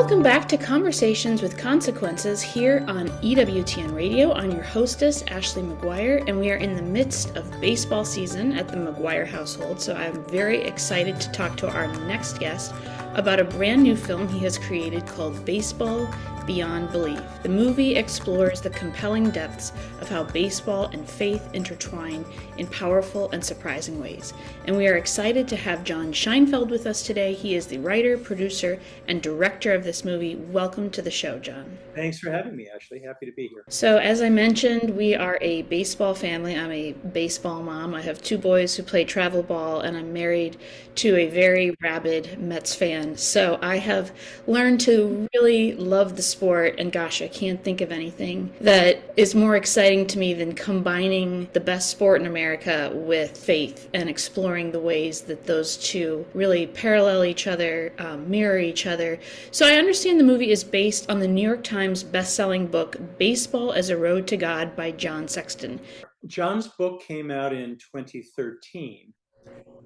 Welcome back to Conversations with Consequences here on EWTN Radio. I'm your hostess, Ashley McGuire, and we are in the midst of baseball season at the McGuire household, so I'm very excited to talk to our next guest about a brand new film he has created called Baseball Beyond Belief. The movie explores the compelling depths of how baseball and faith intertwine in powerful and surprising ways. And we are excited to have John Scheinfeld with us today. He is the writer, producer, and director of this movie. Welcome to the show, John. Thanks for having me, Ashley. Happy to be here. So, as I mentioned, we are a baseball family. I'm a baseball mom. I have two boys who play travel ball, and I'm married to a very rabid Mets fan. So I have learned to really love the sport, and gosh, I can't think of anything that is more exciting to me than combining the best sport in America with faith and exploring the ways that those two really parallel each other, mirror each other. So I understand the movie is based on the New York Times best-selling book Baseball as a Road to God by John Sexton. John's book came out in 2013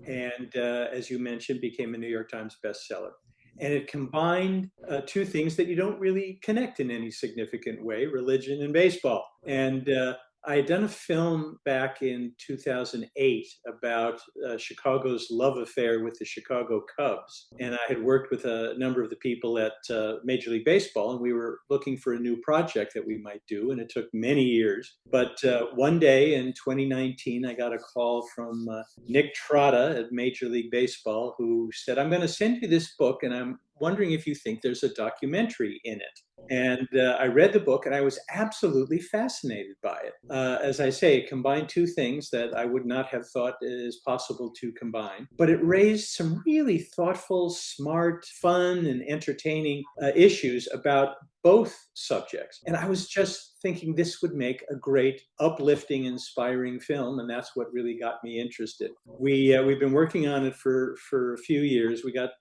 and, as you mentioned, became a New York Times bestseller. And it combined two things that you don't really connect in any significant way, religion and baseball. And I had done a film back in 2008 about Chicago's love affair with the Chicago Cubs. And I had worked with a number of the people at Major League Baseball, and we were looking for a new project that we might do. And it took many years. But one day in 2019, I got a call from Nick Trotta at Major League Baseball, who said, "I'm going to send you this book, and I'm wondering if you think there's a documentary in it." And I read the book, and I was absolutely fascinated by it. As I say, it combined two things that I would not have thought is possible to combine. But it raised some really thoughtful, smart, fun, and entertaining issues about both subjects. And I was just thinking this would make a great, uplifting, inspiring film, and that's what really got me interested. We've been working on it for a few years. We got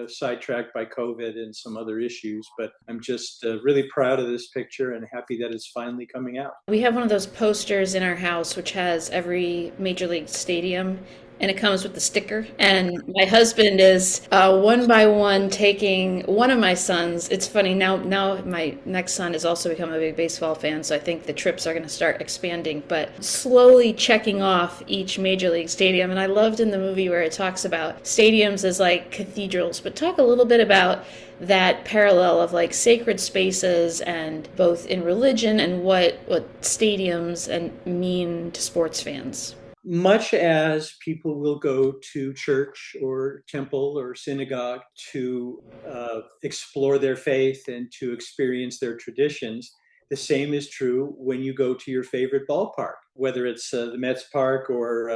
sidetracked by COVID and some other issues, but I'm just really proud of this picture and happy that it's finally coming out. We have one of those posters in our house which has every Major League stadium, and it comes with the sticker. And my husband is one by one taking one of my sons. It's funny, now my next son has also become a big baseball fan, so I think the trips are going to start expanding, but slowly checking off each Major League stadium. And I loved in the movie where it talks about stadiums as like cathedrals, but talk a little bit about that parallel of like sacred spaces and both in religion and what stadiums and mean to sports fans. Much as people will go to church or temple or synagogue to explore their faith and to experience their traditions, the same is true when you go to your favorite ballpark, whether it's the Mets park or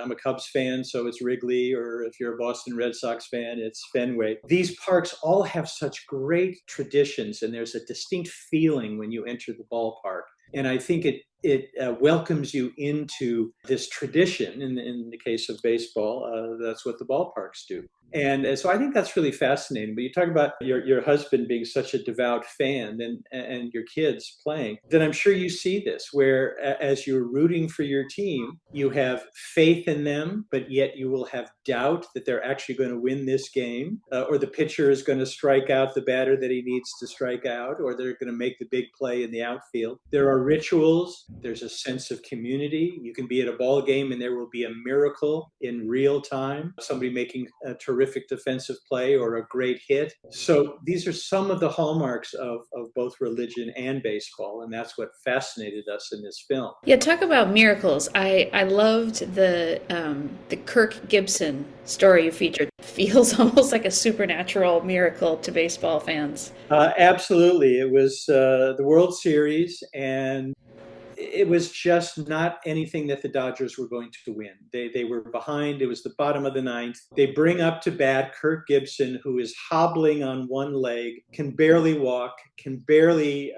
I'm a Cubs fan, so it's Wrigley, or if you're a Boston Red Sox fan, it's Fenway. These parks all have such great traditions, and there's a distinct feeling when you enter the ballpark. And I think it welcomes you into this tradition. In the case of baseball, that's what the ballparks do. And so I think that's really fascinating. But you talk about your husband being such a devout fan and your kids playing, then I'm sure you see this, where as you're rooting for your team, you have faith in them, but yet you will have doubt that they're actually going to win this game, or the pitcher is going to strike out the batter that he needs to strike out, or they're going to make the big play in the outfield. There are rituals. There's a sense of community. You can be at a ball game and there will be a miracle in real time, somebody making a terrific defensive play or a great hit. So these are some of the hallmarks of both religion and baseball, and that's what fascinated us in this film. Yeah, talk about miracles. I loved the Kirk Gibson story you featured. It feels almost like a supernatural miracle to baseball fans. Absolutely. It was the World Series, and it was just not anything that the Dodgers were going to win. They were behind. It was the bottom of the ninth. They bring up to bat Kirk Gibson, who is hobbling on one leg, can barely walk, can barely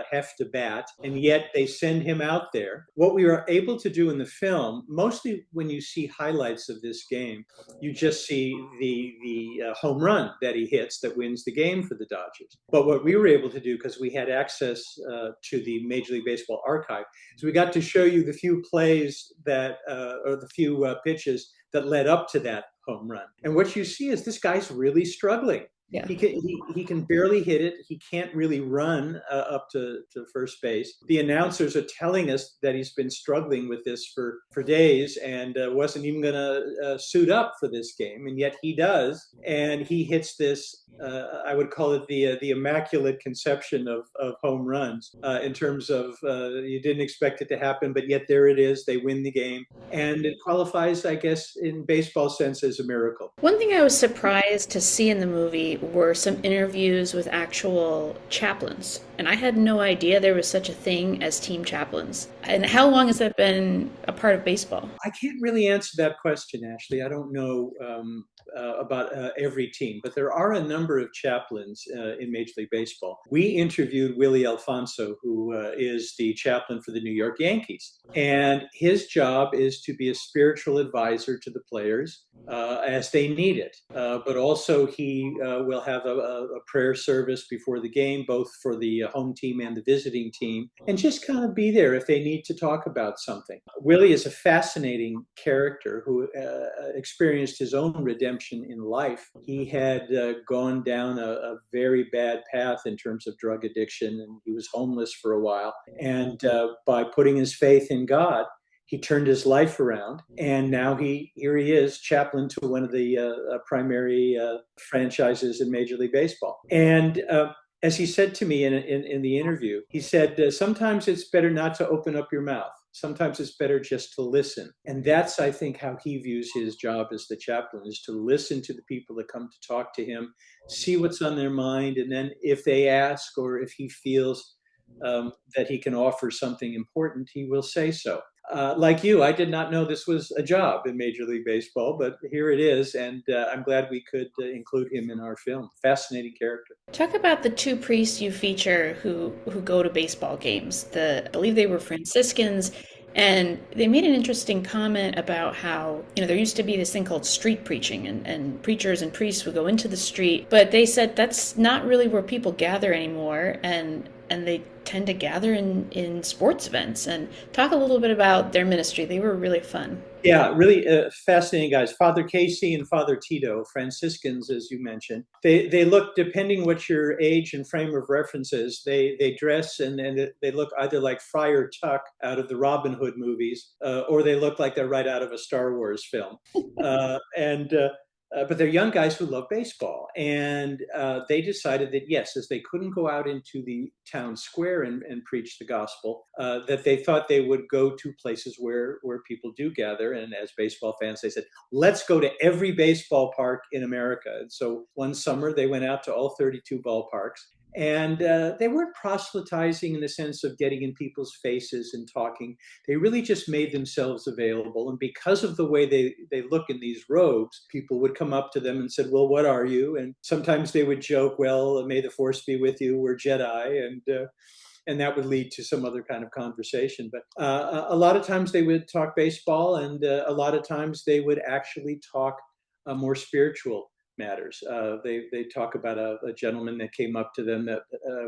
heft a bat, and yet they send him out there. What we were able to do in the film, mostly when you see highlights of this game, you just see the home run that he hits that wins the game for the Dodgers. But what we were able to do, because we had access to the Major League Baseball archive, so we got to show you the few plays that, or the few pitches that led up to that home run. And what you see is this guy's really struggling. Yeah. He can barely hit it. He can't really run up to first base. The announcers are telling us that he's been struggling with this for days and wasn't even going to suit up for this game, and yet he does, and he hits this. I would call it the immaculate conception of home runs in terms of you didn't expect it to happen, but yet there it is. They win the game, and it qualifies, I guess, in baseball sense as a miracle. One thing I was surprised to see in the movie were some interviews with actual chaplains. And I had no idea there was such a thing as team chaplains. And how long has that been a part of baseball? I can't really answer that question, Ashley. I don't know about every team, but there are a number of chaplains in Major League Baseball. We interviewed Willie Alfonso, who is the chaplain for the New York Yankees. And his job is to be a spiritual advisor to the players as they need it. But also, he will have a prayer service before the game, both for the home team and the visiting team, and just kind of be there if they need to talk about something. Willie is a fascinating character who experienced his own redemption in life. He had gone down a very bad path in terms of drug addiction, and he was homeless for a while. And by putting his faith in God, he turned his life around, and now here he is, chaplain to one of the primary franchises in Major League Baseball. And as he said to me in the interview, he said, sometimes it's better not to open up your mouth. Sometimes it's better just to listen. And that's, I think, how he views his job as the chaplain, is to listen to the people that come to talk to him, see what's on their mind, and then if they ask or if he feels that he can offer something important, he will say so. Like you, I did not know this was a job in Major League Baseball, but here it is, and I'm glad we could include him in our film. Fascinating character. Talk about the two priests you feature who go to baseball games. I believe they were Franciscans, and they made an interesting comment about how, there used to be this thing called street preaching, and preachers and priests would go into the street, but they said that's not really where people gather anymore, and they tend to gather in sports events. And talk a little bit about their ministry. They were really fun. Yeah, really fascinating guys. Father Casey and Father Tito, Franciscans, as you mentioned. They look, depending what your age and frame of reference is, they dress and they look either like Friar Tuck out of the Robin Hood movies, or they look like they're right out of a Star Wars film. But they're young guys who love baseball. And they decided that, yes, as they couldn't go out into the town square and preach the gospel, that they thought they would go to places where people do gather. And as baseball fans, they said, let's go to every baseball park in America. And so one summer, they went out to all 32 ballparks. And they weren't proselytizing in the sense of getting in people's faces and talking. They really just made themselves available. And because of the way they look in these robes, people would come up to them and said, well, what are you? And sometimes they would joke, well, may the force be with you. We're Jedi. And that would lead to some other kind of conversation. But a lot of times they would talk baseball, and a lot of times they would actually talk more spiritual matters. They talk about a gentleman that came up to them that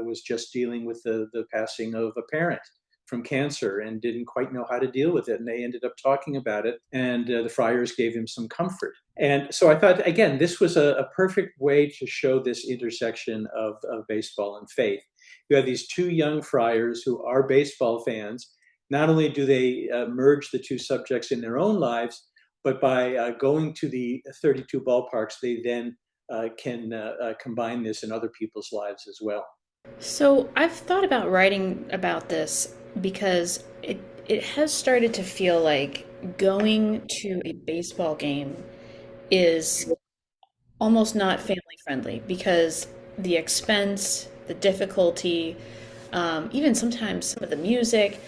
was just dealing with the passing of a parent from cancer and didn't quite know how to deal with it. And they ended up talking about it, and the friars gave him some comfort. And so I thought, again, this was a perfect way to show this intersection of baseball and faith. You have these two young friars who are baseball fans. Not only do they merge the two subjects in their own lives, but by going to the 32 ballparks, they then can combine this in other people's lives as well. So I've thought about writing about this because it has started to feel like going to a baseball game is almost not family friendly because the expense, the difficulty, even sometimes some of the music,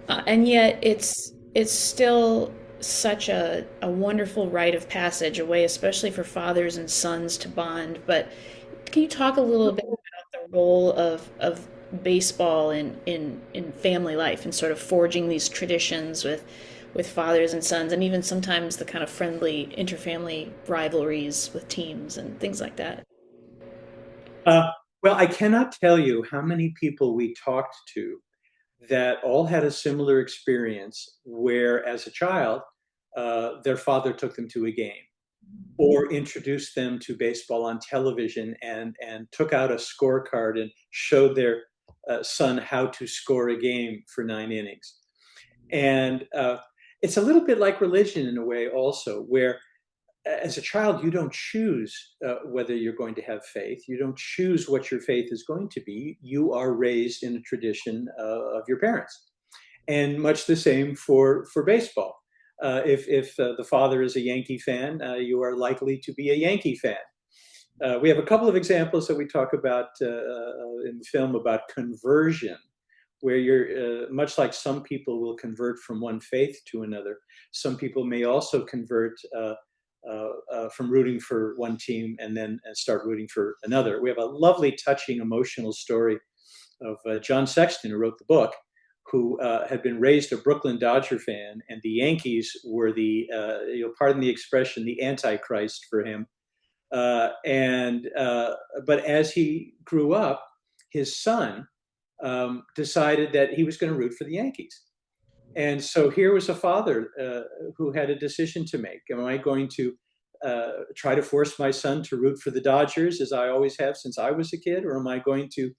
and yet it's still such a wonderful rite of passage, a way, especially for fathers and sons to bond. But can you talk a little bit about the role of baseball in family life and sort of forging these traditions with fathers and sons, and even sometimes the kind of friendly interfamily rivalries with teams and things like that? Uh, well, I cannot tell you how many people we talked to that all had a similar experience where, as a child, their father took them to a game. or introduced them to baseball on television and took out a scorecard and showed their son how to score a game for 9 innings. And it's a little bit like religion in a way also, where as a child, you don't choose whether you're going to have faith. You don't choose what your faith is going to be. You are raised in a tradition of your parents. And much the same for baseball. If the father is a Yankee fan, you are likely to be a Yankee fan. We have a couple of examples that we talk about in the film about conversion, where you're much like some people will convert from one faith to another. Some people may also convert from rooting for one team and then start rooting for another. We have a lovely, touching, emotional story of John Sexton, who wrote the book, who had been raised a Brooklyn Dodger fan, and the Yankees were the, pardon the expression, the antichrist for him. But as he grew up, his son decided that he was going to root for the Yankees. And so here was a father who had a decision to make. Am I going to try to force my son to root for the Dodgers, as I always have since I was a kid, or am I going to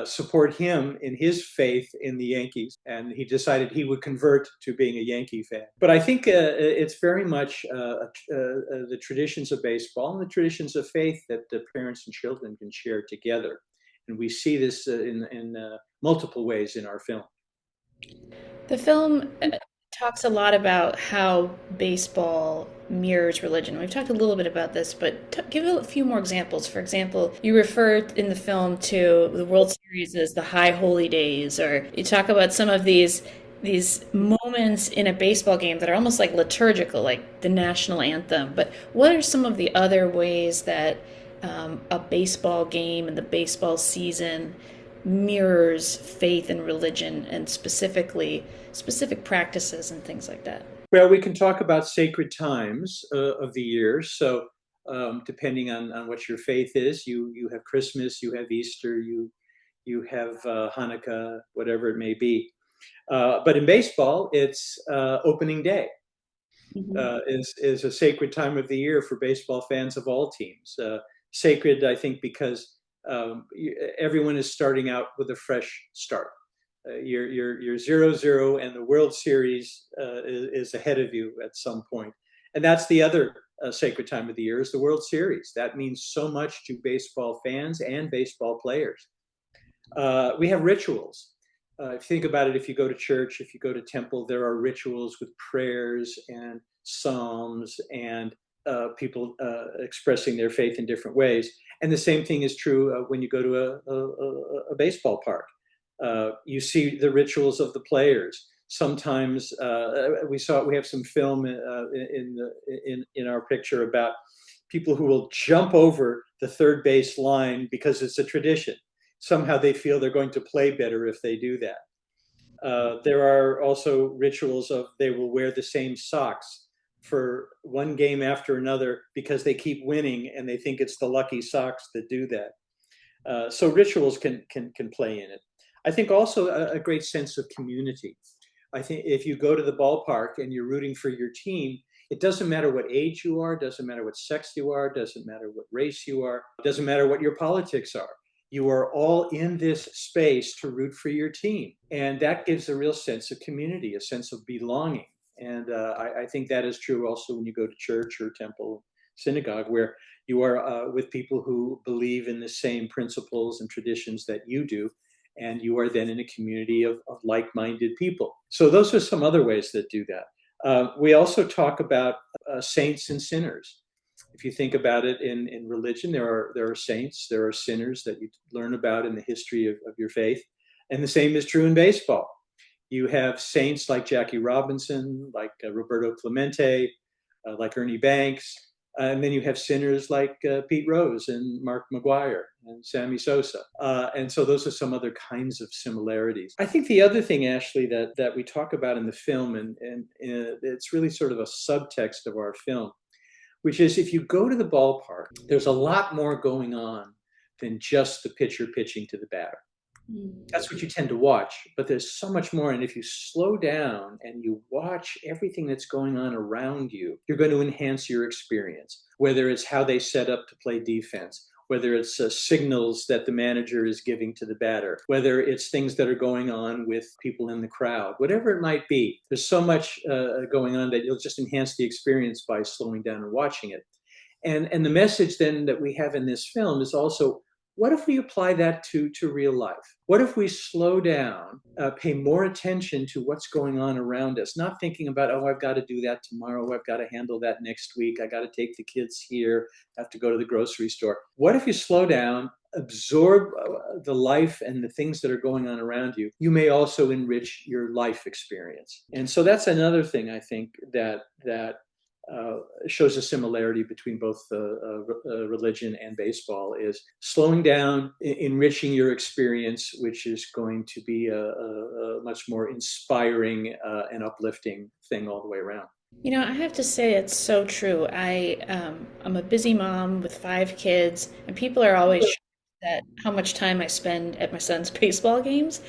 support him in his faith in the Yankees? And he decided he would convert to being a Yankee fan. But I think it's very much the traditions of baseball and the traditions of faith that the parents and children can share together. And we see this in multiple ways in our film. The film talks a lot about how baseball mirrors religion. We've talked a little bit about this, but give a few more examples. For example, you refer in the film to the World Series as the high holy days, or you talk about some of these moments in a baseball game that are almost like liturgical, like the national anthem. But what are some of the other ways that a baseball game and the baseball season mirrors faith and religion, and specifically specific practices and things like that? Well, we can talk about sacred times of the year. So depending on what your faith is, you have Christmas, you have Easter, you have Hanukkah, whatever it may be. But in baseball, it's opening day. Is a sacred time of the year for baseball fans of all teams. Sacred, I think, because everyone is starting out with a fresh start. You're 0-0, and the World Series is ahead of you at some point. And that's the other sacred time of the year, is the World Series. That means so much to baseball fans and baseball players. We have rituals. If you think about it, if you go to church, if you go to temple, there are rituals with prayers and psalms and people expressing their faith in different ways. And the same thing is true when you go to a baseball park. You see the rituals of the players. Sometimes we have some film in our picture about people who will jump over the third base line because it's a tradition. Somehow they feel they're going to play better if they do that. There are also rituals of they will wear the same socks for one game after another because they keep winning and they think it's the lucky socks that do that. So rituals can play in it. I think also a great sense of community. I think if you go to the ballpark and you're rooting for your team, it doesn't matter what age you are, doesn't matter what sex you are, doesn't matter what race you are, doesn't matter what your politics are. You are all in this space to root for your team. And that gives a real sense of community, a sense of belonging. And I think that is true also when you go to church or temple, synagogue, where you are with people who believe in the same principles and traditions that you do. And you are then in a community of like-minded people. So those are some other ways that do that. We also talk about saints and sinners. If you think about it in religion, there are saints, there are sinners that you learn about in the history of your faith. And the same is true in baseball. You have saints like Jackie Robinson, like Roberto Clemente, like Ernie Banks. And then you have sinners like Pete Rose and Mark McGuire and Sammy Sosa. And so those are some other kinds of similarities. I think the other thing, Ashley, that we talk about in the film, and it's really sort of a subtext of our film, which is if you go to the ballpark, there's a lot more going on than just the pitcher pitching to the batter. Mm. That's what you tend to watch, but there's so much more. And if you slow down and you watch everything that's going on around you, you're going to enhance your experience, whether it's how they set up to play defense, whether it's signals that the manager is giving to the batter, whether it's things that are going on with people in the crowd, whatever it might be. There's so much going on that you'll just enhance the experience by slowing down and watching it. And the message then that we have in this film is also, what if we apply that to real life? What if we slow down, pay more attention to what's going on around us, not thinking about, oh, I've got to do that tomorrow, I've got to handle that next week, I got to take the kids here, I have to go to the grocery store. What if you slow down, absorb the life and the things that are going on around you? You may also enrich your life experience. And so that's another thing I think that shows a similarity between both religion and baseball, is slowing down, enriching your experience, which is going to be a much more inspiring and uplifting thing all the way around. You know, I have to say it's so true. I'm a busy mom with 5 kids, and people are always shocked at how much time I spend at my son's baseball games.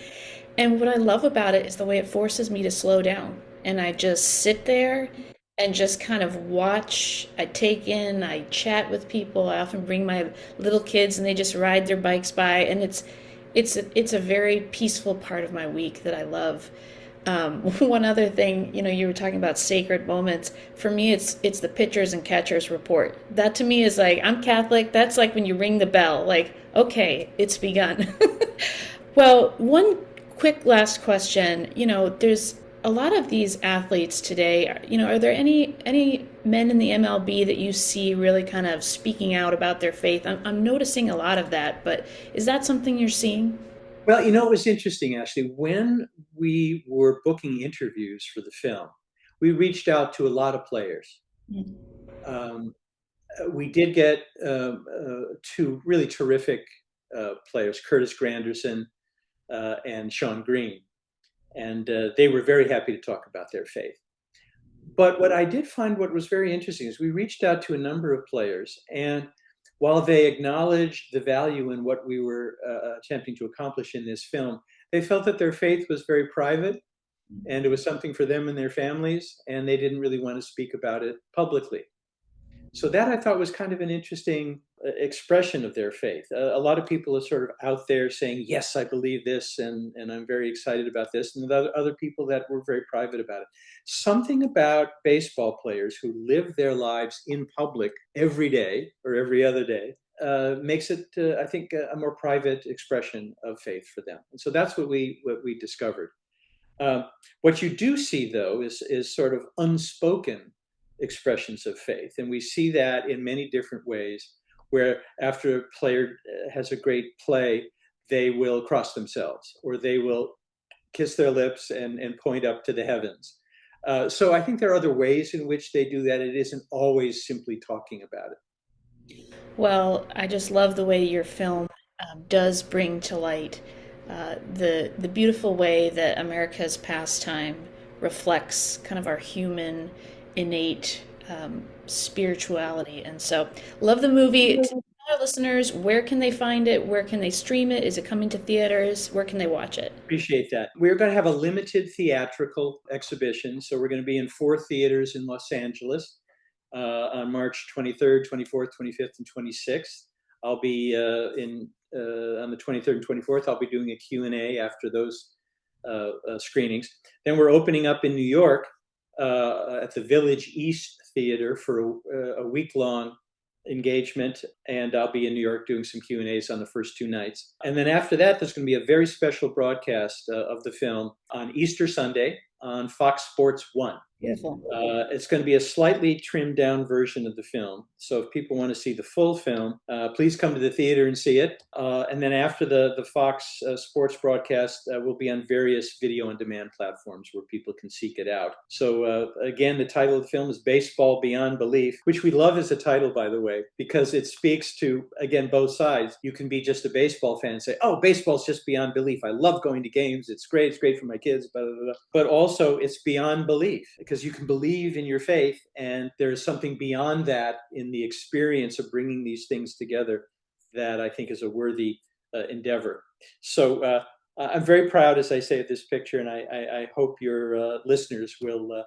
And what I love about it is the way it forces me to slow down. And I just sit there and just kind of watch. I take in, I chat with people. I often bring my little kids and they just ride their bikes by. And it's a very peaceful part of my week that I love. One other thing, you know, you were talking about sacred moments. For me, it's the pitchers and catchers report. That to me is like, I'm Catholic. That's like when you ring the bell, like, okay, it's begun. Well, one quick last question. You know, there's a lot of these athletes today. You know, are there any men in the MLB that you see really kind of speaking out about their faith? I'm noticing a lot of that, but is that something you're seeing? Well, you know, it was interesting actually. When we were booking interviews for the film, we reached out to a lot of players. Um, we did get two really terrific players, Curtis Granderson and Sean Green, and they were very happy to talk about their faith. But what I did find, what was very interesting, is we reached out to a number of players, and while they acknowledged the value in what we were attempting to accomplish in this film, they felt that their faith was very private and it was something for them and their families, and they didn't really want to speak about it publicly. So that I thought was kind of an interesting expression of their faith. A lot of people are sort of out there saying, yes, I believe this, and I'm very excited about this. And other people that were very private about it. Something about baseball players who live their lives in public every day or every other day makes it, I think, a more private expression of faith for them. And so that's what we discovered. Um, what you do see, though, is sort of unspoken expressions of faith, and we see that in many different ways. Where after a player has a great play, they will cross themselves, or they will kiss their lips and point up to the heavens. So I think there are other ways in which they do that. It isn't always simply talking about it. Well, I just love the way your film does bring to light the beautiful way that America's pastime reflects kind of our human innate spirituality. And so, love the movie. Tell our listeners, where can they find it? Where can they stream it? Is it coming to theaters? Where can they watch it? Appreciate that. We're going to have a limited theatrical exhibition. So we're going to be in 4 theaters in Los Angeles on March 23rd, 24th, 25th, and 26th. I'll be in on the 23rd and 24th. I'll be doing a Q&A after those screenings. Then we're opening up in New York at the Village East Theater for a week-long engagement, and I'll be in New York doing some Q&As on the first 2 nights. And then after that, there's going to be a very special broadcast of the film on Easter Sunday on Fox Sports 1. Beautiful. It's going to be a slightly trimmed down version of the film. So if people want to see the full film, please come to the theater and see it. And then after the Fox Sports broadcast, we'll be on various video on demand platforms where people can seek it out. So again, the title of the film is Baseball Beyond Belief, which we love as a title, by the way, because it speaks to, again, both sides. You can be just a baseball fan and say, oh, baseball's just beyond belief. I love going to games. It's great. It's great for my kids. Blah, blah, blah. But also it's beyond belief, because you can believe in your faith, and there's something beyond that in the experience of bringing these things together that I think is a worthy endeavor. So I'm very proud, as I say, of this picture, and I hope your listeners will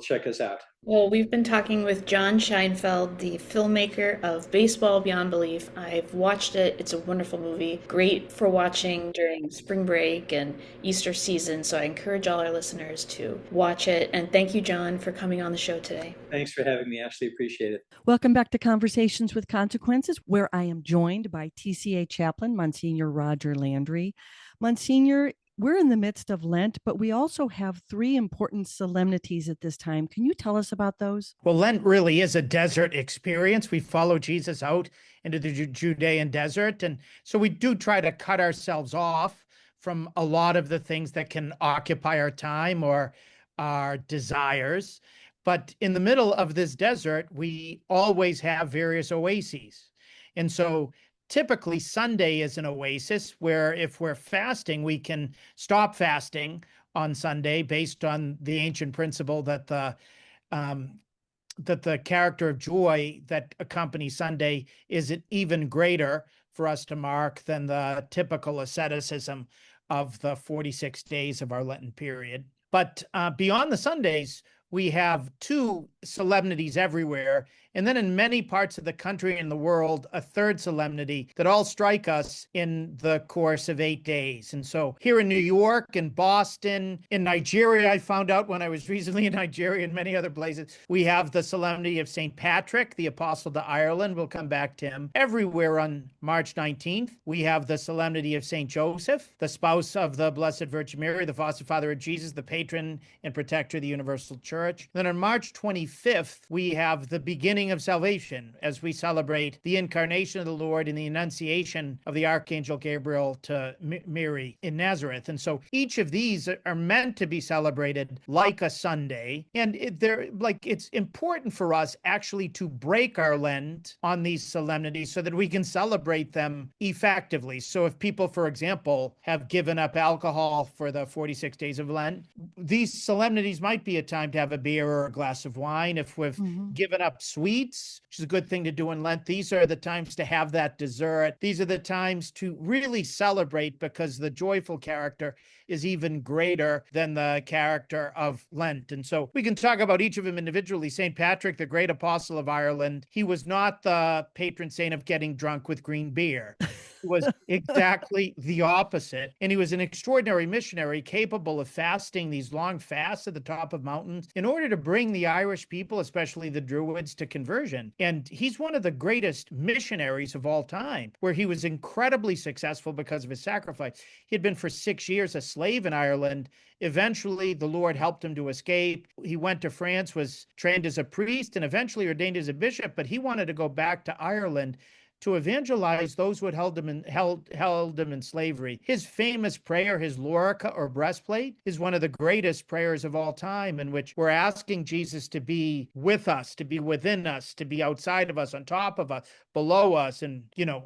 check us out. Well, we've been talking with John Scheinfeld, the filmmaker of Baseball Beyond Belief. I've watched it. It's a wonderful movie, great for watching during spring break and Easter season. So I encourage all our listeners to watch it. And thank you, John, for coming on the show today. Thanks for having me, Ashley. Appreciate it. Welcome back to Conversations with Consequences, where I am joined by TCA chaplain, Monsignor Roger Landry. Monsignor, we're in the midst of Lent, but we also have three important solemnities at this time. Can you tell us about those? Well, Lent really is a desert experience. We follow Jesus out into the Judean desert. And so we do try to cut ourselves off from a lot of the things that can occupy our time or our desires. But in the middle of this desert, we always have various oases. And so typically Sunday is an oasis where if we're fasting, we can stop fasting on Sunday based on the ancient principle that the character of joy that accompanies Sunday is even greater for us to mark than the typical asceticism of the 46 days of our Lenten period. But beyond the Sundays, we have two solemnities everywhere. And then in many parts of the country and the world, a third solemnity that all strike us in the course of 8 days. And so here in New York, in Boston, in Nigeria, I found out when I was recently in Nigeria and many other places, we have the solemnity of St. Patrick, the apostle to Ireland. We'll come back to him. Everywhere on March 19th, we have the solemnity of St. Joseph, the spouse of the Blessed Virgin Mary, the foster father of Jesus, the patron and protector of the universal church. Then on March 25th, we have the beginning of salvation as we celebrate the incarnation of the Lord and the annunciation of the Archangel Gabriel to Mary in Nazareth. And so each of these are meant to be celebrated like a Sunday. And it's important for us actually to break our Lent on these solemnities so that we can celebrate them effectively. So if people, for example, have given up alcohol for the 46 days of Lent, these solemnities might be a time to have a beer or a glass of wine. If we've given up sweets, which is a good thing to do in Lent, these are the times to have that dessert. These are the times to really celebrate because the joyful character is even greater than the character of Lent. And so we can talk about each of them individually. St. Patrick, the great apostle of Ireland, he was not the patron saint of getting drunk with green beer. Was exactly the opposite. And he was an extraordinary missionary capable of fasting these long fasts at the top of mountains in order to bring the Irish people, especially the Druids, to conversion. And he's one of the greatest missionaries of all time, where he was incredibly successful because of his sacrifice. He had been for 6 years a slave in Ireland. Eventually, the Lord helped him to escape. He went to France, was trained as a priest, and eventually ordained as a bishop, but he wanted to go back to Ireland to evangelize those who had held him in slavery. His famous prayer, his lorica or breastplate, is one of the greatest prayers of all time, in which we're asking Jesus to be with us, to be within us, to be outside of us, on top of us, below us, and,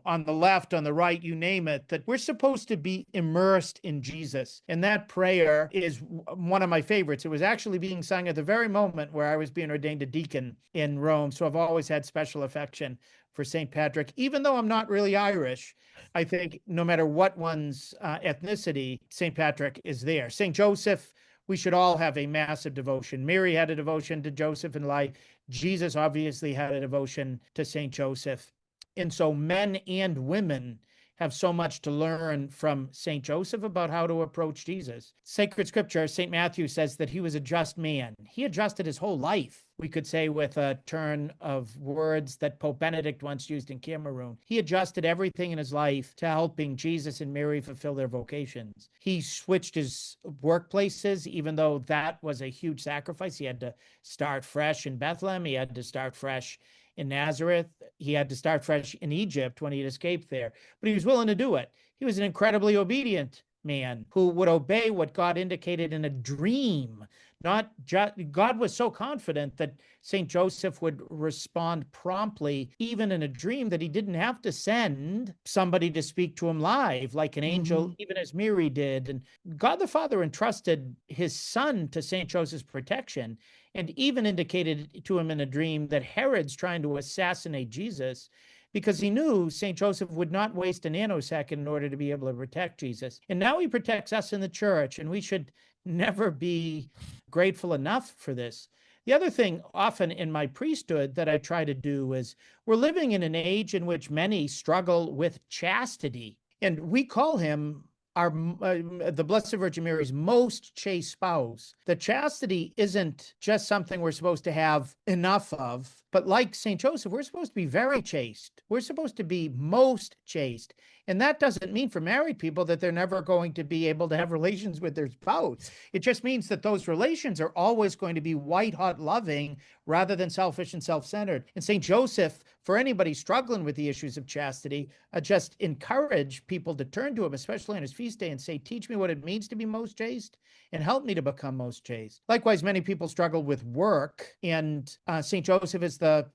on the left, on the right, you name it, that we're supposed to be immersed in Jesus. And that prayer is one of my favorites. It was actually being sung at the very moment where I was being ordained a deacon in Rome. So I've always had special affection for St. Patrick. Even though I'm not really Irish, I think no matter what one's ethnicity, St. Patrick is there. St. Joseph, we should all have a massive devotion. Mary had a devotion to Joseph in life. Jesus obviously had a devotion to St. Joseph. And so men and women have so much to learn from St. Joseph about how to approach Jesus. Sacred scripture, St. Matthew says that he was a just man. He adjusted his whole life, we could say, with a turn of words that Pope Benedict once used in Cameroon. He adjusted everything in his life to helping Jesus and Mary fulfill their vocations. He switched his workplaces, even though that was a huge sacrifice. He had to start fresh in Bethlehem. He had to start fresh in Nazareth. He had to start fresh in Egypt when he had escaped there, but he was willing to do it. He was an incredibly obedient man who would obey what God indicated in a dream. Not just, God was so confident that St. Joseph would respond promptly, even in a dream, that he didn't have to send somebody to speak to him live, like an angel, even as Mary did. And God the Father entrusted his son to St. Joseph's protection, and even indicated to him in a dream that Herod's trying to assassinate Jesus, because he knew St. Joseph would not waste a nanosecond in order to be able to protect Jesus. And now he protects us in the church, and we should never be grateful enough for this. The other thing often in my priesthood that I try to do is we're living in an age in which many struggle with chastity, and we call him the Blessed Virgin Mary's most chaste spouse. The chastity isn't just something we're supposed to have enough of, but like St. Joseph, we're supposed to be very chaste. We're supposed to be most chaste. And that doesn't mean for married people that they're never going to be able to have relations with their spouse. It just means that those relations are always going to be white-hot loving rather than selfish and self-centered. And St. Joseph, for anybody struggling with the issues of chastity, just encourage people to turn to him, especially on his feast day, and say, teach me what it means to be most chaste and help me to become most chaste. Likewise, many people struggle with work, and St. Joseph is the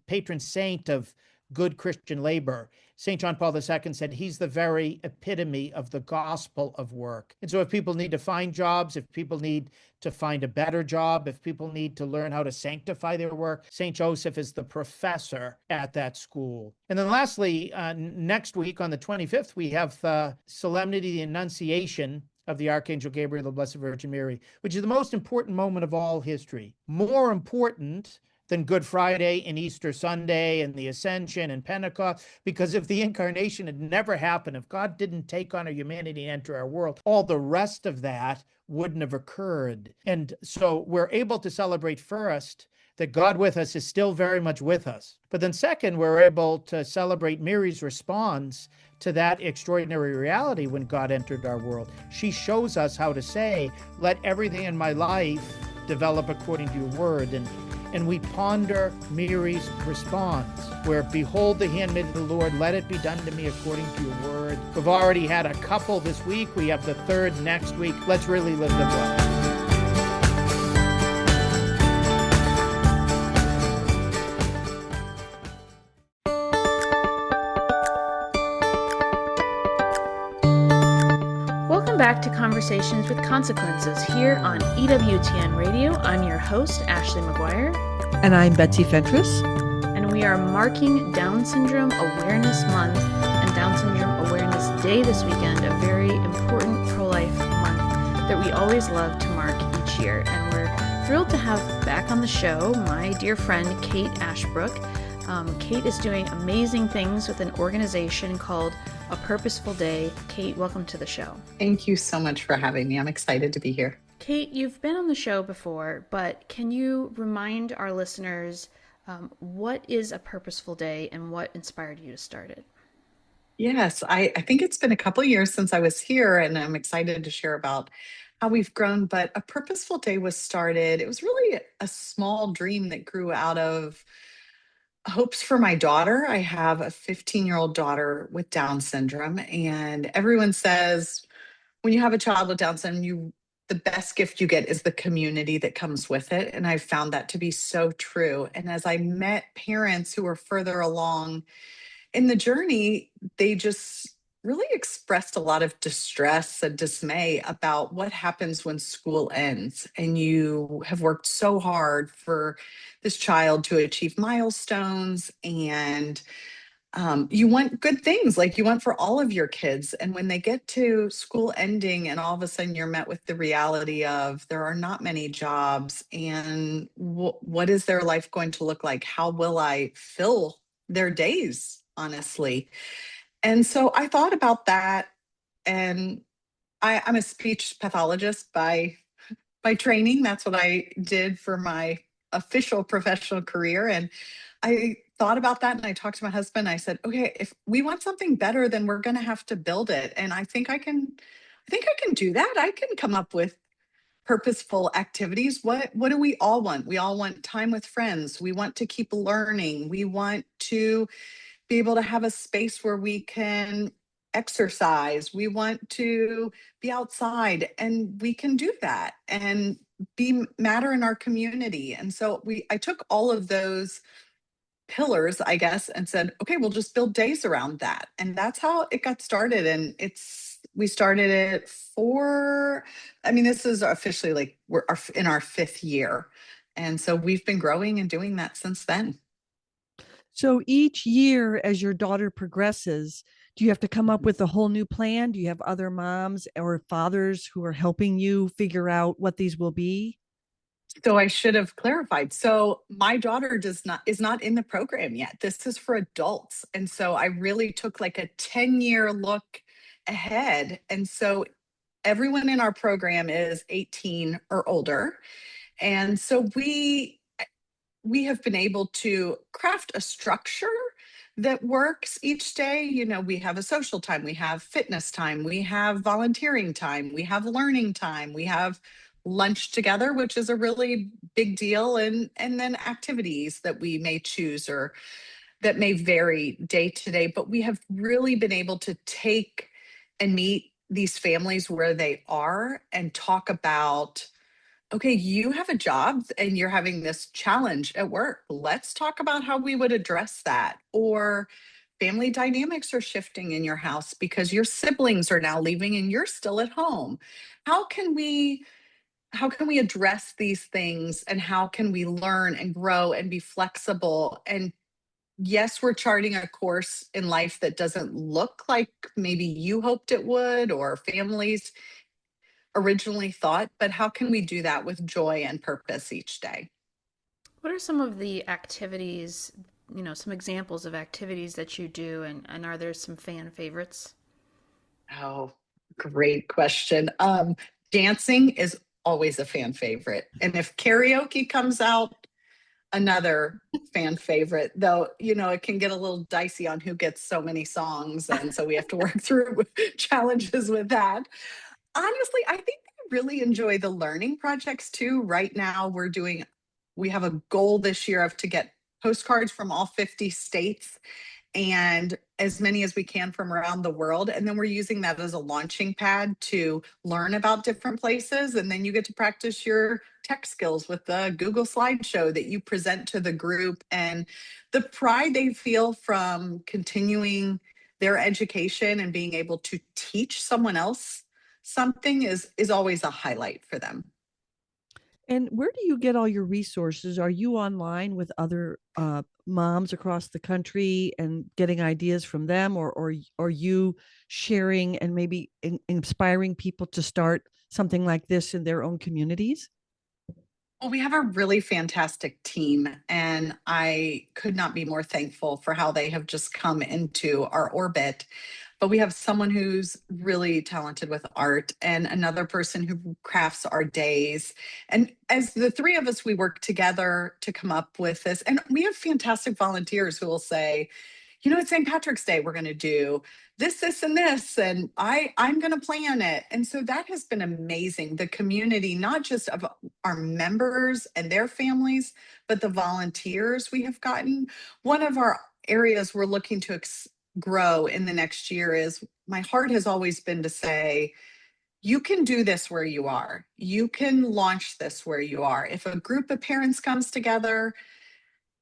patron saint of good Christian labor. St. John Paul II said he's the very epitome of the gospel of work. And so if people need to find jobs, if people need to find a better job, if people need to learn how to sanctify their work, St. Joseph is the professor at that school. And then lastly, next week on the 25th, we have the Solemnity of the Annunciation of the Archangel Gabriel, the Blessed Virgin Mary, which is the most important moment of all history. More important than Good Friday and Easter Sunday and the Ascension and Pentecost, because if the incarnation had never happened, if God didn't take on our humanity and enter our world, all the rest of that wouldn't have occurred. And so we're able to celebrate first that God with us is still very much with us. But then second, we're able to celebrate Mary's response to that extraordinary reality when God entered our world. She shows us how to say, let everything in my life develop according to your word. And we ponder Mary's response, where, behold the handmaid of the Lord, let it be done to me according to your word. We've already had a couple this week. We have the third next week. Let's really live the book. Welcome back to Conversations with Consequences here on EWTN Radio. I'm your host, Ashley McGuire. And I'm Betsy Fentress. And we are marking Down Syndrome Awareness Month and Down Syndrome Awareness Day this weekend, a very important pro-life month that we always love to mark each year. And we're thrilled to have back on the show my dear friend, Kate Ashbrook. Kate is doing amazing things with an organization called A Purposeful Day. Kate, welcome to the show. Thank you so much for having me. I'm excited to be here. Kate, you've been on the show before, but can you remind our listeners what is A Purposeful Day and what inspired you to start it? Yes, I think it's been a couple of years since I was here, and I'm excited to share about how we've grown. But A Purposeful Day was started. It was really a small dream that grew out of hopes for my daughter. I have a 15-year-old daughter with Down syndrome, and everyone says when you have a child with Down syndrome, the best gift you get is the community that comes with it. And I found that to be so true. And as I met parents who were further along in the journey, they just really expressed a lot of distress and dismay about what happens when school ends and you have worked so hard for this child to achieve milestones, and you want good things like you want for all of your kids. And when they get to school ending and all of a sudden you're met with the reality of there are not many jobs, and what is their life going to look like? How will I fill their days, honestly? And so I thought about that. And I'm a speech pathologist by training. That's what I did for my official professional career. And I thought about that and I talked to my husband. I said, okay, if we want something better, then we're going to have to build it. And I think I can do that. I can come up with purposeful activities. What do we all want? We all want time with friends. We want to keep learning. We want to be able to have a space where we can exercise. We want to be outside, and we can do that and matter in our community. And so I took all of those pillars, I guess, and said, okay, we'll just build days around that. And that's how it got started. And we started it this is officially like we're in our 5th year. And so we've been growing and doing that since then. So each year, as your daughter progresses, do you have to come up with a whole new plan? Do you have other moms or fathers who are helping you figure out what these will be? So I should have clarified. So my daughter is not in the program yet. This is for adults. And so I really took like a 10-year look ahead. And so everyone in our program is 18 or older. And so we have been able to craft a structure that works each day. You know, we have a social time, we have fitness time, we have volunteering time, we have learning time, we have lunch together, which is a really big deal, and then activities that we may choose or that may vary day to day. But we have really been able to take and meet these families where they are and talk about, okay, you have a job and you're having this challenge at work. Let's talk about how we would address that. Or family dynamics are shifting in your house because your siblings are now leaving and you're still at home. How can we address these things, and how can we learn and grow and be flexible? And yes, we're charting a course in life that doesn't look like maybe you hoped it would or families originally thought, but how can we do that with joy and purpose each day? What are some of the activities, some examples of activities that you do, and are there some fan favorites? Oh, great question. Dancing is always a fan favorite. And if karaoke comes out, another fan favorite, though, you know, it can get a little dicey on who gets so many songs. And so we have to work through challenges with that. Honestly, I think I really enjoy the learning projects too. Right now, we have a goal this year of to get postcards from all 50 states and as many as we can from around the world. And then we're using that as a launching pad to learn about different places. And then you get to practice your tech skills with the Google slideshow that you present to the group. And the pride they feel from continuing their education and being able to teach someone else something is always a highlight for them. And where do you get all your resources? Are you online with other moms across the country and getting ideas from them, or are you sharing and maybe inspiring people to start something like this in their own communities? Well, we have a really fantastic team, and I could not be more thankful for how they have just come into our orbit. But we have someone who's really talented with art and another person who crafts our days. And as the three of us, we work together to come up with this. And we have fantastic volunteers who will say, you know, it's St. Patrick's Day, we're going to do this, and this, and I'm going to plan it. And so that has been amazing. The community, not just of our members and their families, but the volunteers we have gotten. One of our areas we're looking to grow in the next year is, my heart has always been to say, you can do this where you are. You can launch this where you are. If a group of parents comes together,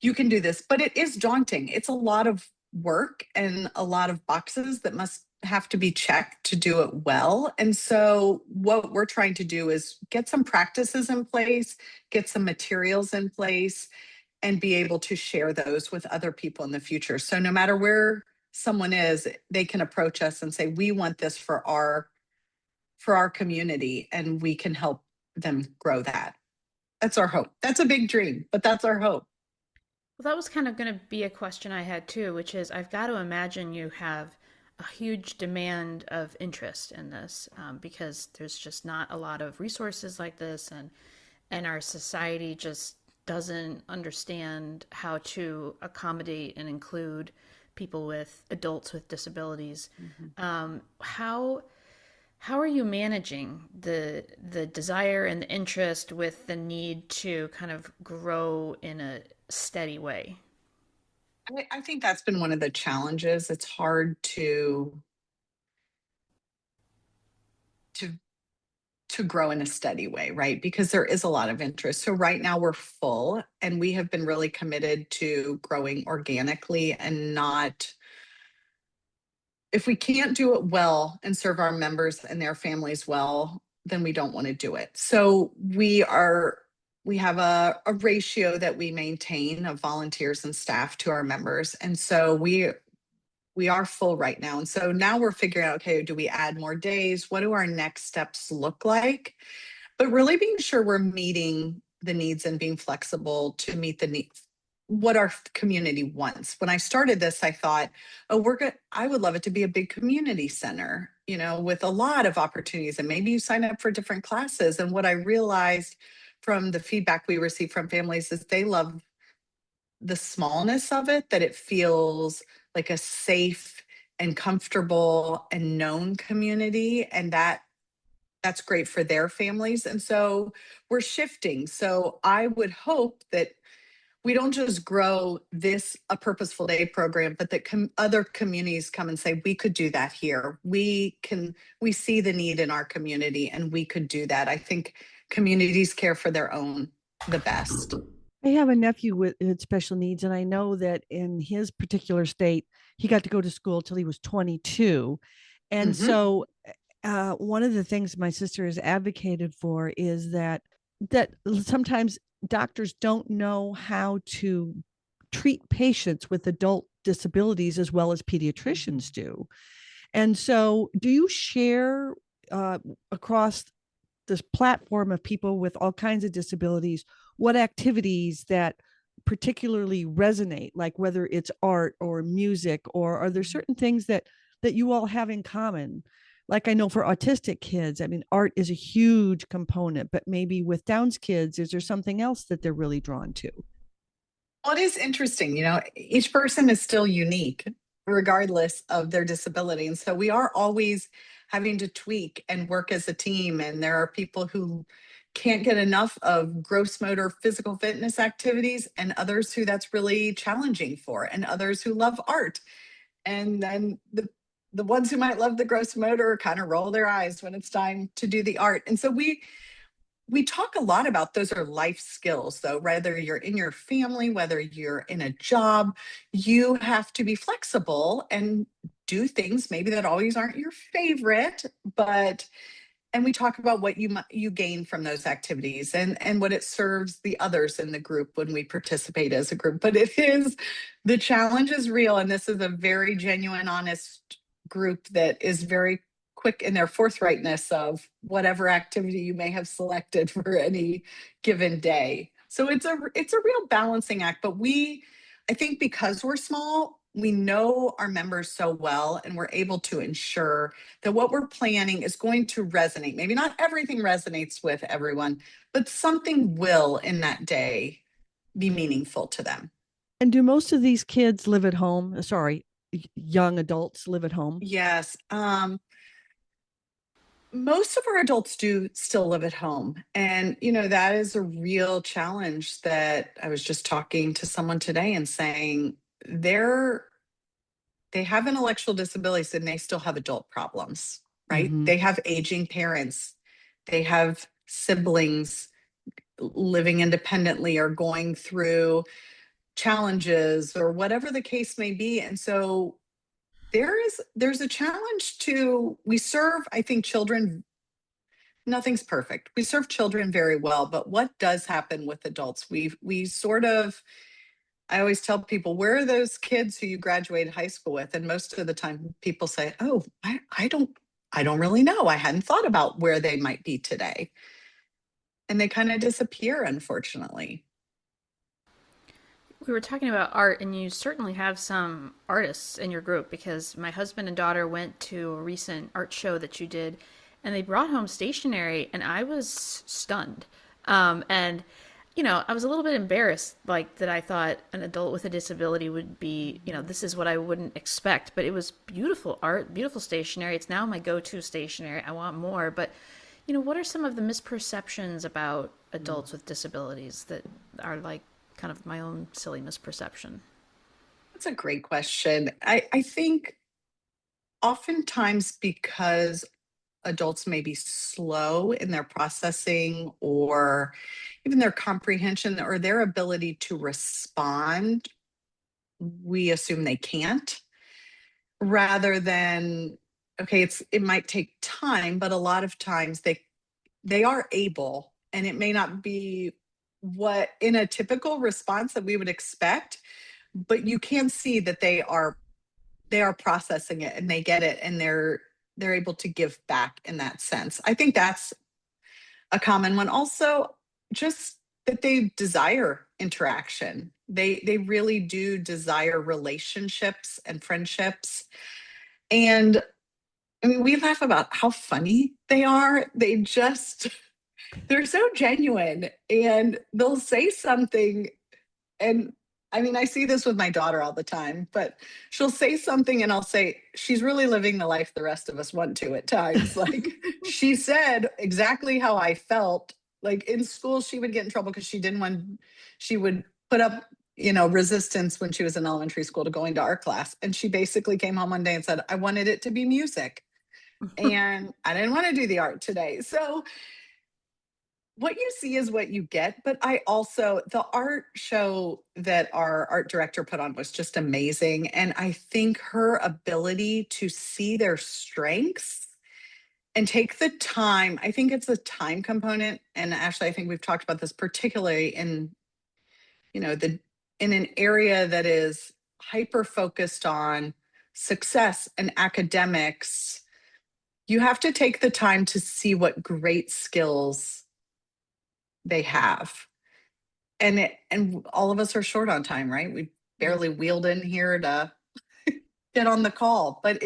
you can do this, but it is daunting. It's a lot of work and a lot of boxes that must have to be checked to do it well. And so, what we're trying to do is get some practices in place, get some materials in place, and be able to share those with other people in the future. So, no matter where someone is, they can approach us and say, we want this for our community, and we can help them grow that. That's our hope. That's a big dream, but that's our hope. Well, that was kind of going to be a question I had too, which is I've got to imagine you have a huge demand of interest in this, because there's just not a lot of resources like this, and our society just doesn't understand how to accommodate and include people with adults with disabilities. How are you managing the desire and the interest with the need to kind of grow in a steady way? I think that's been one of the challenges. It's hard to to grow in a steady way, right? Because there is a lot of interest. So right now we're full, and we have been really committed to growing organically and not, if we can't do it well and serve our members and their families well, then we don't want to do it. So we are we have a ratio that we maintain of volunteers and staff to our members. And so we are full right now. And so now we're figuring out, okay, do we add more days? What do our next steps look like? But really being sure we're meeting the needs and being flexible to meet the needs, what our community wants. When I started this, I thought, oh, I would love it to be a big community center, with a lot of opportunities. And maybe you sign up for different classes. And what I realized from the feedback we receive from families is they love the smallness of it, that it feels like a safe and comfortable and known community. And that's great for their families. And so we're shifting. So I would hope that we don't just grow a purposeful day program, but that other communities come and say, we could do that here. We see the need in our community and we could do that. I think communities care for their own the best. I have a nephew with special needs, and I know that in his particular state, he got to go to school till he was 22. And so one of the things my sister has advocated for is that sometimes doctors don't know how to treat patients with adult disabilities as well as pediatricians do. And so do you share across this platform of people with all kinds of disabilities what activities that particularly resonate, like whether it's art or music, or are there certain things that you all have in common? Like I know for autistic kids, I mean, art is a huge component, but maybe with Down's kids, is there something else that they're really drawn to? Well, it is interesting. Each person is still unique regardless of their disability. And so we are always having to tweak and work as a team. And there are people who can't get enough of gross motor physical fitness activities, and others who that's really challenging for, and others who love art. And then the ones who might love the gross motor kind of roll their eyes when it's time to do the art. And so we talk a lot about those are life skills, though, whether you're in your family, whether you're in a job, you have to be flexible and do things maybe that always aren't your favorite, and we talk about what you gain from those activities and what it serves the others in the group when we participate as a group. But the challenge is real, and this is a very genuine, honest group that is very quick in their forthrightness of whatever activity you may have selected for any given day. So it's a real balancing act. But I think because we're small, we know our members so well, and we're able to ensure that what we're planning is going to resonate. Maybe not everything resonates with everyone, but something will in that day be meaningful to them. And do most of these kids live at home? Sorry, young adults live at home? Yes. Most of our adults do still live at home. And, that is a real challenge that I was just talking to someone today and saying they have intellectual disabilities and they still have adult problems, right? Mm-hmm. They have aging parents. They have siblings living independently or going through challenges or whatever the case may be. And so there's a challenge we serve, I think, children. Nothing's perfect. We serve children very well, but what does happen with adults? We sort of, I always tell people, where are those kids who you graduated high school with? And most of the time people say, oh, I don't really know. I hadn't thought about where they might be today. And they kind of disappear, unfortunately. We were talking about art, and you certainly have some artists in your group, because my husband and daughter went to a recent art show that you did, and they brought home stationery, and I was stunned. And I was a little bit embarrassed, like that I thought an adult with a disability would be, this is what I wouldn't expect. But it was beautiful art, beautiful stationery. It's now my go-to stationery. I want more. But, what are some of the misperceptions about adults with disabilities that are like kind of my own silly misperception? That's a great question. I think oftentimes because adults may be slow in their processing or even their comprehension or their ability to respond, we assume they can't, rather than, okay, it might take time, but a lot of times they are able, and it may not be what in a typical response that we would expect, but you can see that they are processing it and they get it, and they're able to give back in that sense. I think that's a common one. Also, just that they desire interaction. They really do desire relationships and friendships. And I mean, we laugh about how funny they are. They're so genuine, and they'll say something. And I mean, I see this with my daughter all the time, but she'll say something and I'll say, she's really living the life the rest of us want to at times. Like, she said exactly how I felt. Like, in school, she would get in trouble because she would put up, resistance when she was in elementary school to going to art class. And she basically came home one day and said, I wanted it to be music. And I didn't want to do the art today. So what you see is what you get. But the art show that our art director put on was just amazing. And I think her ability to see their strengths and take the time, I think it's a time component. And actually, I think we've talked about this particularly in an area that is hyper focused on success and academics. You have to take the time to see what great skills they have. And all of us are short on time, right? We barely wheeled in here to get on the call, but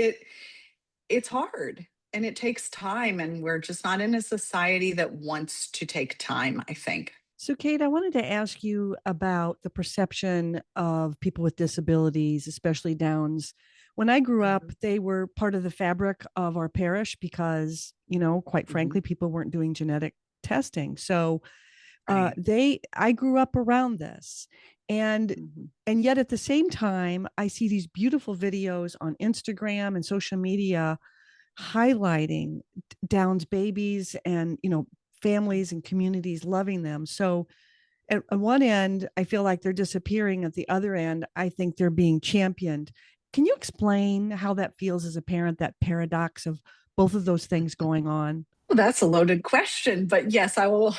it's hard and it takes time, and we're just not in a society that wants to take time, I think. So, Kate, I wanted to ask you about the perception of people with disabilities, especially Downs. When I grew up, they were part of the fabric of our parish because, quite frankly, people weren't doing genetic testing. So I grew up around this. And yet at the same time, I see these beautiful videos on Instagram and social media highlighting Downs babies and, families and communities loving them. So at one end, I feel like they're disappearing. At the other end, I think they're being championed. Can you explain how that feels as a parent, that paradox of both of those things going on? Well, that's a loaded question, but yes, I will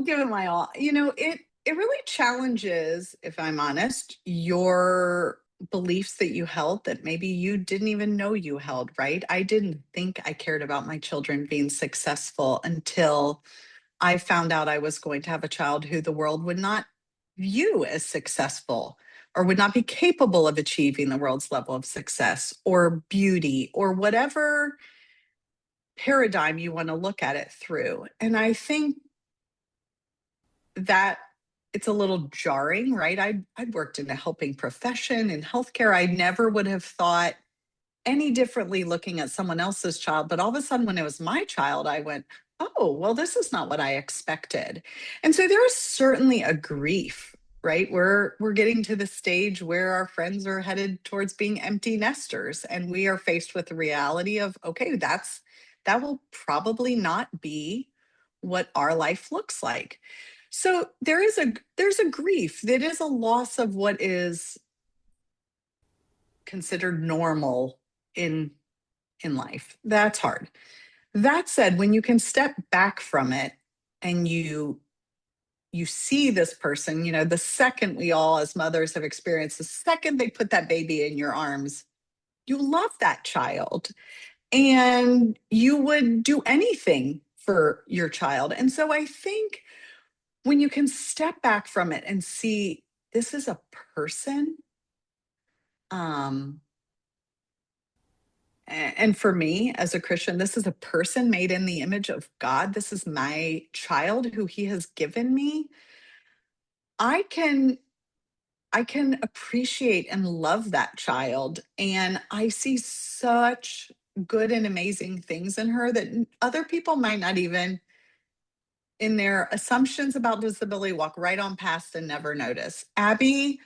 give it my all. It really challenges, if I'm honest, your beliefs that you held that maybe you didn't even know you held, right? I didn't think I cared about my children being successful until I found out I was going to have a child who the world would not view as successful or would not be capable of achieving the world's level of success or beauty or whatever paradigm you want to look at it through. And I think that it's a little jarring, right? I'd worked in a helping profession in healthcare. I never would have thought any differently looking at someone else's child. But all of a sudden, when it was my child, I went, oh, well, this is not what I expected. And so there is certainly a grief, right? We're getting to the stage where our friends are headed towards being empty nesters. And we are faced with the reality of, okay, that will probably not be what our life looks like. So there's a grief. That is a loss of what is considered normal in life. That's hard. That said, when you can step back from it and you see this person, the second we all as mothers have experienced, the second they put that baby in your arms, you love that child and you would do anything for your child. And so I think when you can step back from it and see this is a person, and for me as a Christian, this is a person made in the image of God. This is my child who he has given me. I can appreciate and love that child. And I see such good and amazing things in her that other people might not even, in their assumptions about disability, walk right on past and never notice. Abby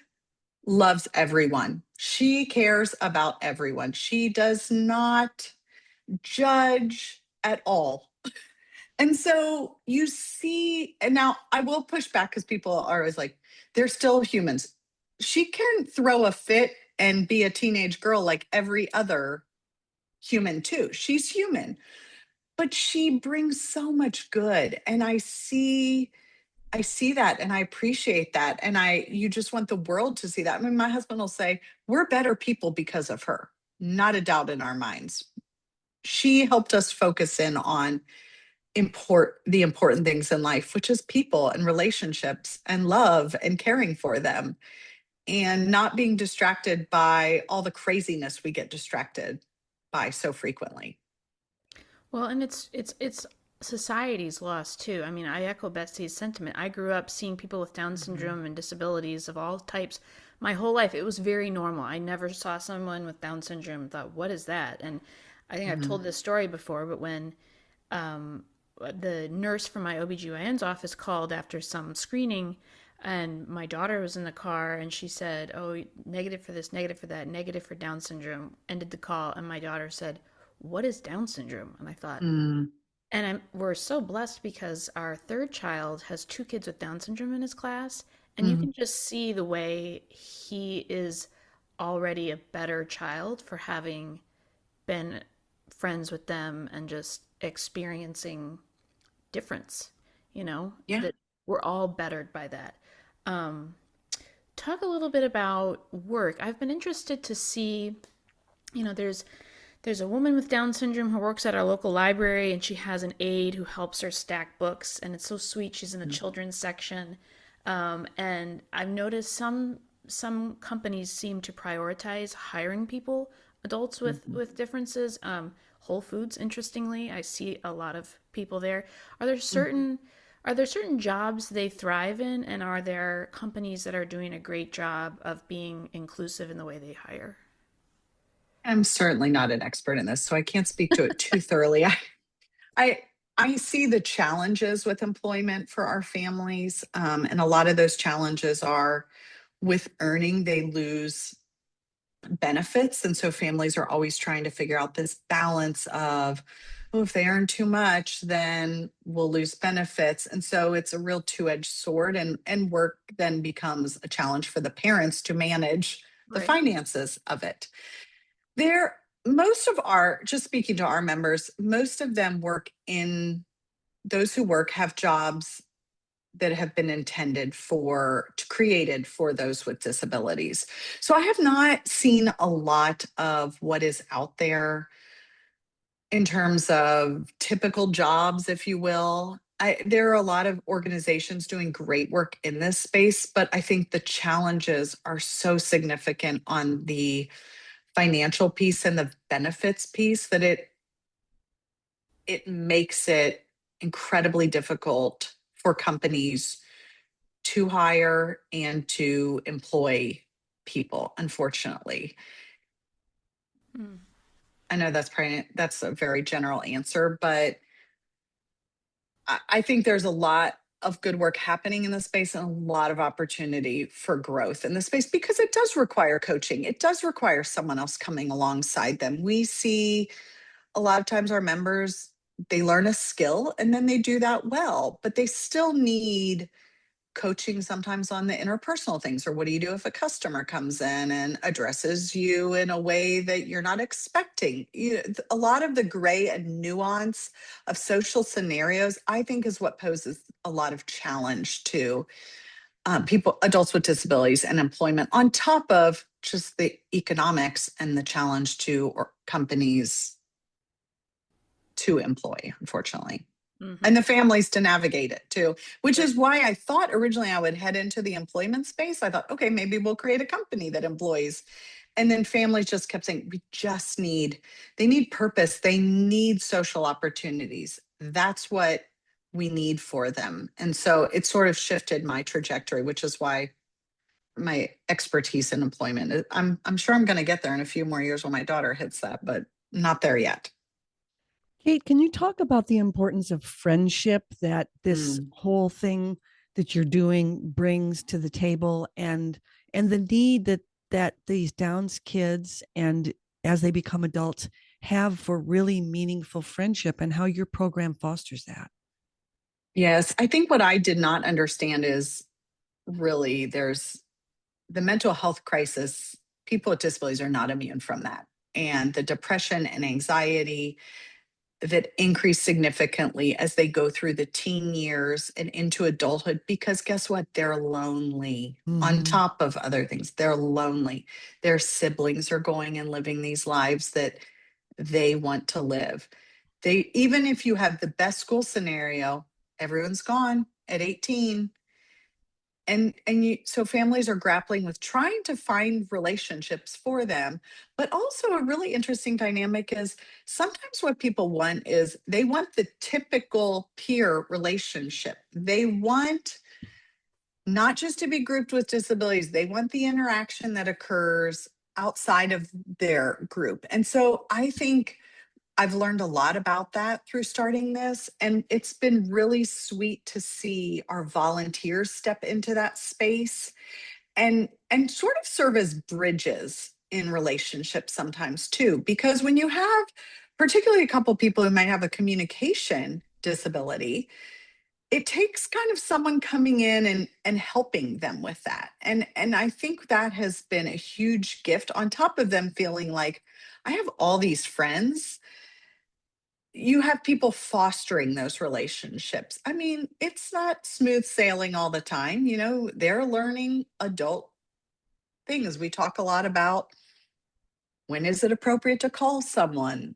loves everyone. She cares about everyone. She does not judge at all. And so you see, and now I will push back because people are always like, they're still humans. She can throw a fit and be a teenage girl like every other human, too. She's human, but she brings so much good. And I see I see that and I appreciate that. And you just want the world to see that. I mean, my husband will say, we're better people because of her. Not a doubt in our minds. She helped us focus in on the important things in life, which is people and relationships and love and caring for them and not being distracted by all the craziness we get distracted by so frequently. Well, and it's society's loss too. I mean, I echo Betsy's sentiment. I grew up seeing people with Down Mhm. syndrome and disabilities of all types my whole life. It was very normal. I never saw someone with Down syndrome and thought, "What is that?" And I think I've Mhm. told this story before, but when um, the nurse from my OBGYN's office called after some screening, and my daughter was in the car, and she said, "Oh, negative for this, negative for that, negative for Down syndrome," ended the call, and my daughter said, "What is Down syndrome?" And I thought, Mm. we're so blessed because our third child has two kids with Down syndrome in his class, and you Mm. can just see the way he is already a better child for having been friends with them and just experiencing difference, Yeah. that we're all bettered by that. Um, Talk a little bit about work. I've been interested to see, there's a woman with Down syndrome who works at our local library, and she has an aide who helps her stack books, and it's so sweet. She's in the Mm. children's section, and I've noticed some companies seem to prioritize hiring people, adults Mhm. with differences. Whole Foods, interestingly, I see a lot of people there. Are there Mhm. certain are there certain jobs they thrive in, and are there companies that are doing a great job of being inclusive in the way they hire? I'm certainly not an expert in this, so I can't speak to it too thoroughly. I I see the challenges with employment for our families, and a lot of those challenges are with earning. They lose benefits, and so families are always trying to figure out this balance of, oh, if they earn too much, then we'll lose benefits, and so it's a real two-edged sword, and work then becomes a challenge for the parents to manage the Right. finances of it. There, most of our, just speaking to our members, most of them work in, those who work have jobs that have been created for those with disabilities. So I have not seen a lot of what is out there in terms of typical jobs, if you will. There are a lot of organizations doing great work in this space, but I think the challenges are so significant on the financial piece and the benefits piece that it makes it incredibly difficult for companies to hire and to employ people, unfortunately. Mm. I know that's a very general answer, but I think there's a lot of good work happening in the space and a lot of opportunity for growth in the space because it does require coaching. It does require someone else coming alongside them. We see a lot of times our members, they learn a skill and then they do that well, but they still need coaching sometimes on the interpersonal things, or what do you do if a customer comes in and addresses you in a way that you're not expecting. A lot of the gray and nuance of social scenarios, I think, is what poses a lot of challenge to people, adults with disabilities, and employment, on top of just the economics and the challenge to or companies to employ, unfortunately, Hmm. and the families to navigate it too, which Right. is why I thought originally I would head into the employment space. I thought, okay, maybe we'll create a company that employs. And then families just kept saying, they need purpose. They need social opportunities. That's what we need for them. And so it sort of shifted my trajectory, which is why my expertise in employment, I'm sure I'm going to get there in a few more years when my daughter hits that, but not there yet. Kate, can you talk about the importance of friendship that this Mm. whole thing that you're doing brings to the table, and the need that these Downs kids and as they become adults have for really meaningful friendship and how your program fosters that? Yes, I think what I did not understand is really there's the mental health crisis. People with disabilities are not immune from that. And the depression and anxiety that increase significantly as they go through the teen years and into adulthood, because guess what? They're lonely. On top of other things, they're lonely. Their siblings are going and living these lives that they want to live. They, even if you have the best school scenario, everyone's gone at 18. So families are grappling with trying to find relationships for them. But also a really interesting dynamic is sometimes what people want is they want the typical peer relationship. They want not just to be grouped with disabilities, they want the interaction that occurs outside of their group. And so I think I've learned a lot about that through starting this, and it's been really sweet to see our volunteers step into that space and sort of serve as bridges in relationships sometimes too. Because when you have particularly a couple people who might have a communication disability, it takes kind of someone coming in and helping them with that. And I think that has been a huge gift on top of them feeling like I have all these friends. You have people fostering those relationships. I mean, it's not smooth sailing all the time. You know, they're learning adult things. We talk a lot about when is it appropriate to call someone?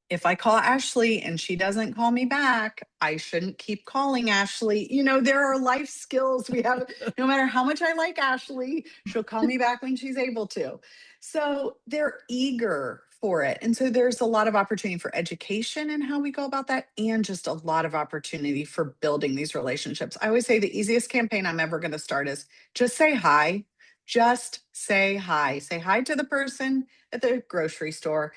If I call Ashley and she doesn't call me back, I shouldn't keep calling Ashley. You know, there are life skills we have. No matter how much I like Ashley, she'll call me back when she's able to. So they're eager for it. And so there's a lot of opportunity for education and how we go about that, and just a lot of opportunity for building these relationships. I always say the easiest campaign I'm ever going to start is just say hi. Just say hi. Say hi to the person at the grocery store.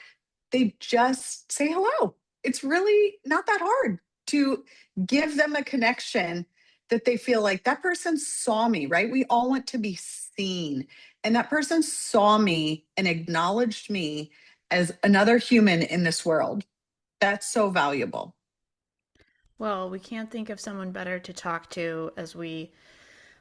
They just say hello. It's really not that hard to give them a connection that they feel like that person saw me, right? We all want to be seen. And that person saw me and acknowledged me as another human in this world. That's so valuable. Well, we can't think of someone better to talk to as we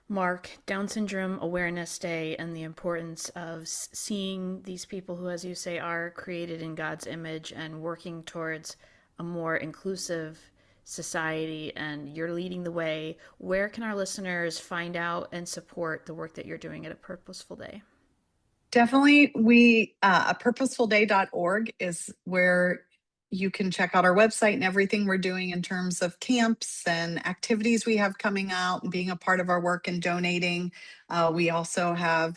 mark Down Syndrome Awareness Day and the importance of seeing these people who, as you say, are created in God's image and working towards a more inclusive society. And you're leading the way. Where can our listeners find out and support the work that you're doing at A Purposeful Day? Definitely, a purposefulday.org is where you can check out our website and everything we're doing in terms of camps and activities we have coming out and being a part of our work and donating. We also have,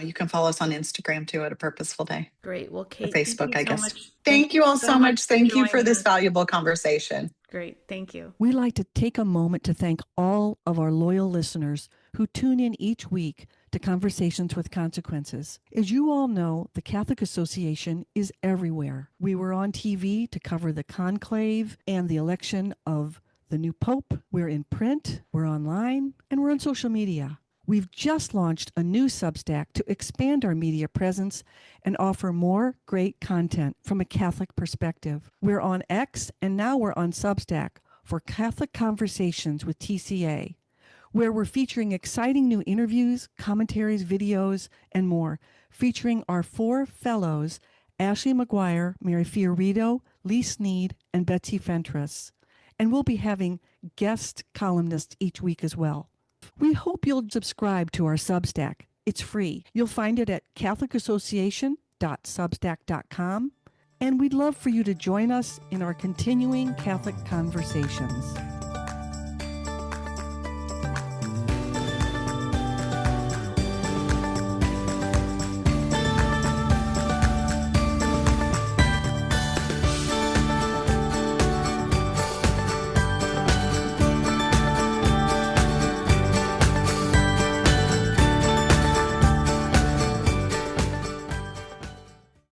you can follow us on Instagram too at A Purposeful Day. Great. Well, Or Kate, thank Facebook, you I so guess. much. Thank you all so much. Thank you for joining this us. valuable conversation. Great. Thank you. We like to take a moment to thank all of our loyal listeners who tune in each week to Conversations with Consequences. As you all know, the Catholic Association is everywhere. We were on TV to cover the conclave and the election of the new Pope. We're in print, we're online, and we're on social media. We've just launched a new Substack to expand our media presence and offer more great content from a Catholic perspective. We're on X, and now we're on Substack for Catholic Conversations with TCA, where we're featuring exciting new interviews, commentaries, videos, and more, featuring our 4 fellows, Ashley McGuire, Mary Fiorito, Lee Sneed, and Betsy Fentress. And we'll be having guest columnists each week as well. We hope you'll subscribe to our Substack. It's free. You'll find it at catholicassociation.substack.com. And we'd love for you to join us in our continuing Catholic conversations.